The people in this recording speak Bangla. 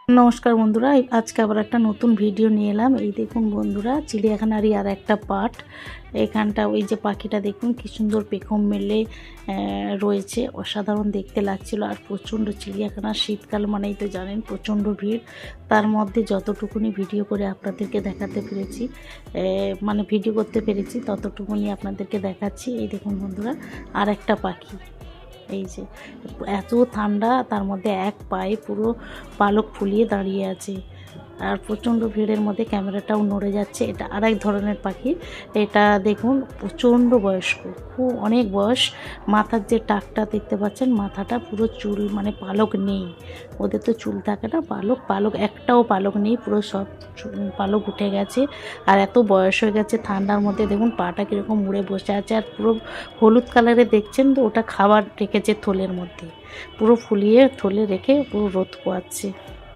নমস্কার বন্ধুরা, আজকে আবার একটা নতুন ভিডিও নিয়ে এলাম। এই দেখুন বন্ধুরা, চিড়িয়াখানারই আর একটা পার্ট। এখানটা ওই যে পাখিটা দেখুন কি সুন্দর পেখম মেলে রয়েছে, অসাধারণ দেখতে লাগছিল। আর প্রচণ্ড চিড়িয়াখানা, শীতকাল মানেই তো জানেন প্রচণ্ড ভিড়। তার মধ্যে যতটুকুনি ভিডিও করে আপনাদেরকে দেখাতে পেরেছি, মানে ভিডিও করতে পেরেছি ততটুকুনি আপনাদেরকে দেখাচ্ছি। এই দেখুন বন্ধুরা, আর একটা পাখি, এই যে এত ঠান্ডা, তার মধ্যে এক পায়ে পুরো পালক ফুলিয়ে দাঁড়িয়ে আছে। আর প্রচণ্ড ভিড়ের মধ্যে ক্যামেরাটাও নড়ে যাচ্ছে। এটা আরেক ধরনের পাখি। এটা দেখুন প্রচণ্ড বয়স্ক, খুব অনেক বয়স। মাথার যে টাকটা দেখতে পাচ্ছেন, মাথাটা পুরো চুল, মানে পালক নেই। ওদের তো চুল থাকে না, পালক পালক একটাও পালক নেই, পুরো সব পালক উঠে গেছে। আর এত বয়স হয়ে গেছে, ঠান্ডার মধ্যে দেখুন পাটা কীরকম মুড়ে বসে আছে। আর পুরো হলুদ কালারের দেখছেন তো, ওটা খাবার রেখেছে থলের মধ্যে, পুরো ফুলিয়ে থলে রেখে পুরো রোদ পোয়াচ্ছে।